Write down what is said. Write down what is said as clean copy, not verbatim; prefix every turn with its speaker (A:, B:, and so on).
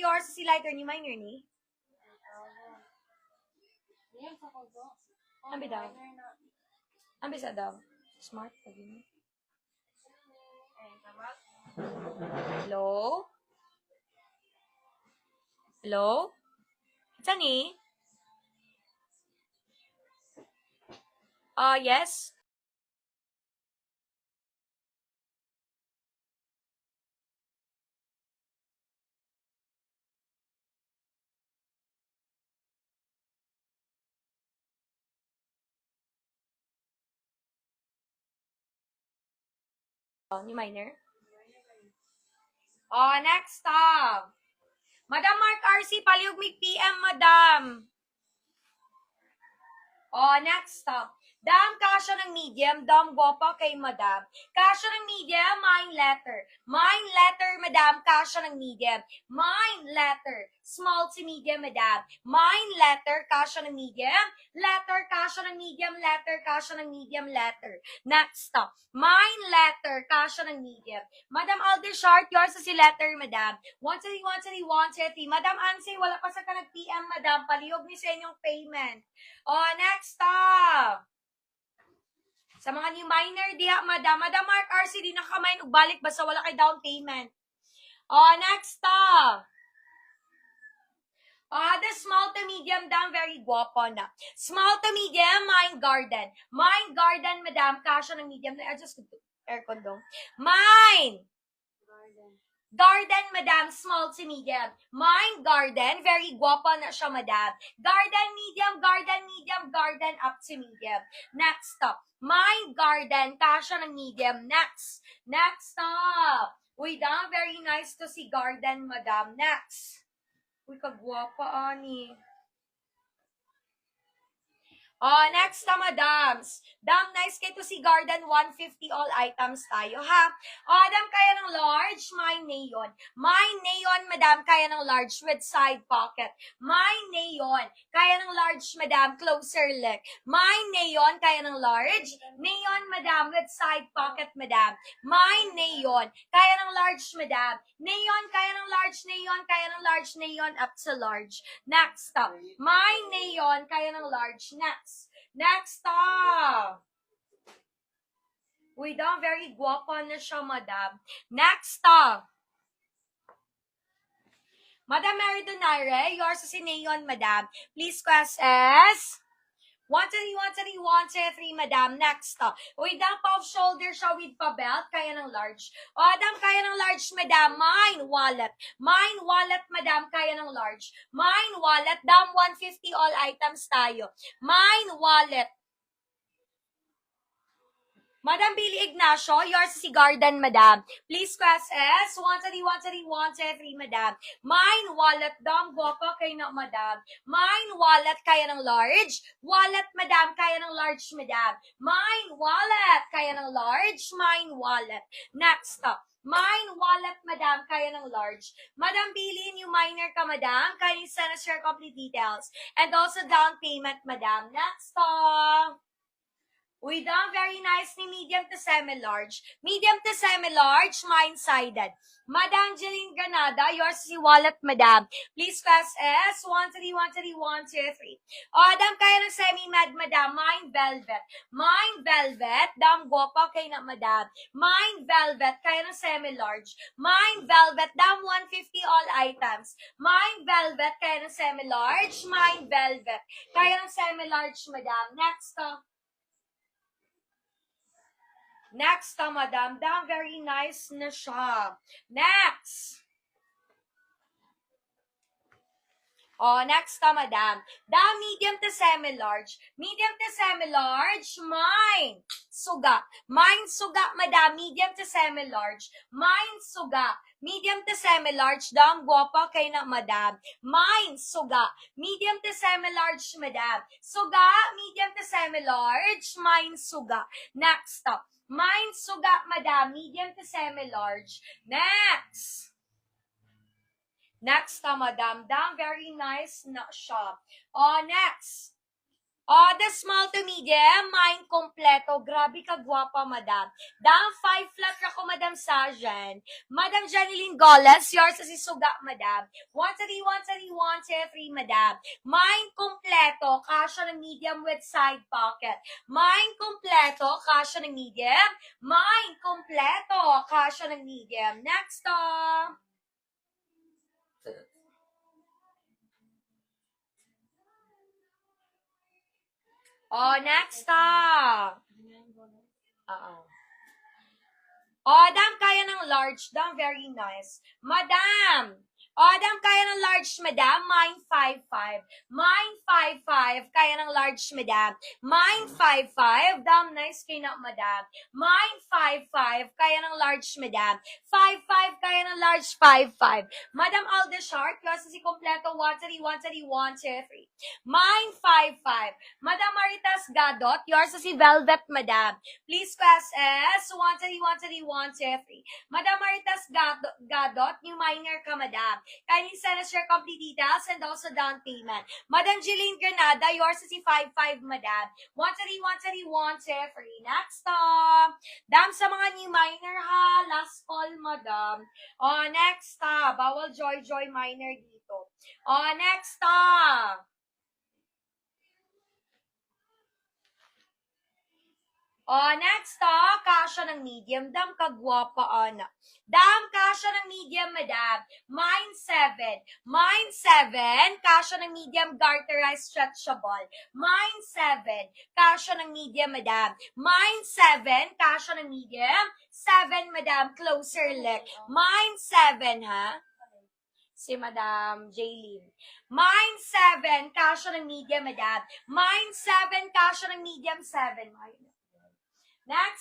A: yours si lighter ni minor ni. Ambi daw. Ambi sa daw. Smart lagi ni. Hello? Hello? Saan ni? Yes? Ni minor? Next stop. Madam Mark RC, paliog mig PM, madam. Next stop. Dam, kasya ng medium. Dam, gopa kay madam. Kasya ng medium, mine letter. Mine letter, madam, kasya ng medium. Mine letter. Small to medium, madam. Mine letter, kasya ng medium. Letter, kasya ng medium. Letter, kasya ng medium. Letter. Next stop. Mine letter, kasya ng medium. Madam Aldershart, yours si letter, madam. 130, 130, 130. Madam Ansay, wala pa sa ka nag-PM, madam. Palihog ni sa inyong payment. Next stop. Sa mga new minor, diha, madam. Madam Mark RC, di nakakamain ugbalik basta wala kay down payment. Next stop. The small to medium, dam, very guwapo na. Small to medium, mine garden. Mine garden, madam, kasya ng medium. Adjust ko aircon dong. Mine. Garden, madam, small to medium. Mine garden, very guwapa na siya, madam. Garden, medium, garden up to medium. Next stop. Mine garden, kasya ng medium. Next stop. Uy, dam, very nice to see garden, madam. Next. Uy, kagwapa, ani. Next na, madams. Dam, nice kayo to si Garden 150 all items tayo, ha? Dam, kaya ng large, my neon. My neon, madam, kaya ng large with side pocket. My neon, kaya ng large, madam, closer leg. My neon, kaya ng large. Neon, madam, with side pocket, madam. My neon, kaya ng large, madam. Neon, kaya ng large, neon, kaya ng large, neon, up to large. Next up. My neon, kaya ng large. Next stop. Uy, dam, very guwapa na siya, madam. Next stop. Madam Mary Donaire, yours is in neon, madam. Please class S. 130, 130, madam. Next stop. Uy, dam, off shoulder siya with pa-belt. Kaya ng large. Dam, kaya ng large, madam. Mine wallet. Mine wallet, madam. Kaya ng large. Mine wallet. Dam, 150 all items tayo. Mine wallet. Madam Billy Ignacio, yours si Garden, madam. Please class S. 130, 130, madam. Mine wallet, dam, guwapa kay na, madam. Mine wallet, kaya ng large. Wallet, madam, kaya ng large, madam. Mine wallet, kaya ng large. Mine wallet. Next stop. Mine wallet, madam, kaya ng large. Madam Billy, new minor ka, madam. Kindly send us your complete details. And also down payment, madam. Next stop. Uy, dam, very nice ni medium to semi-large. Medium to semi-large, mine-sided. Madam Jeline Granada, yours si wallet, madam. Please class S, 130, 130, 123. Dam, kaya ng semi-med, madam. Mine velvet. Mine velvet, dam, guwapa kay na, madam. Mine velvet, kaya ng semi-large. Mine velvet, dam, 150 all items. Mine velvet, kaya ng semi-large. Mine velvet, kaya ng semi-large, madam. Next, Next, madam. Dam, very nice na siya. Next. Next, madam. Dam, medium to semi-large. Medium to semi-large, mine. Suga. Mine suga, madam. Medium to semi-large. Mine suga. Medium to semi-large, dam, guwapa kay na, madam. Mine suga. Medium to semi-large, madam. Suga, medium to semi-large, mine suga. Next stop. Mine suga, madam, medium to semi-large. Next. Next, madam. Dam, very nice na siya. Next. The small to medium, mine kompleto. Grabe ka gwapa, madam. Dam 5 flat ako, madam Sajan. Madam Janeline Goles, yours is suga, madam. 1, 2, 3, 1, 2, 3, 1, 2, 3, madam. Mine kompleto, kasha ng medium with side pocket. Mine kompleto, kasha ng medium. Mine kompleto, kasha ng medium. Next, next, dam, kaya ng large. Dam, very nice. Madam! Dam, kaya ng large, madam. Mine 5'5". Mine 5'5". Kaya ng large, madam. Mine 5'5". Dam, nice kayo na, madam. Mine 5'5". Kaya ng large, madam. 5'5". Kaya ng large, 5'5". Madam Alda Sharp, kasi si kompleto 1, 2, 3, 1, 2, 3, 1, 2, 3. Mine 5'5". Madam Maritas Gadot, yours is si Velvet, madam. Please press S. 1, 2, 3, 1, 2, 3, 1, 2, 3. Madam Maritas Gadot, new minor ka, madam. Kindly send us your complete details and also down payment. Madam Jeline Granada, yours is si 5'5", madam. 1, 2, 3, 1, 2, 3, 1, 2, 3. Next, dam sa mga new minor ha. Last call, madam. Next, bawal Joy minor dito. Next, next, kasha ng medium. Dam, kagwapa, ana. Dam, kasha ng medium, madam. Mine 7. Mine 7, kasha ng medium, garterized stretchable. Mine 7, kasha ng medium, madam. Mine 7, kasha ng medium. 7, madam, closer leg. Mine 7, ha? Si Madam Jaylene. Mine 7, kasha ng medium, madam. Mine 7, kasha ng medium, 7. Next.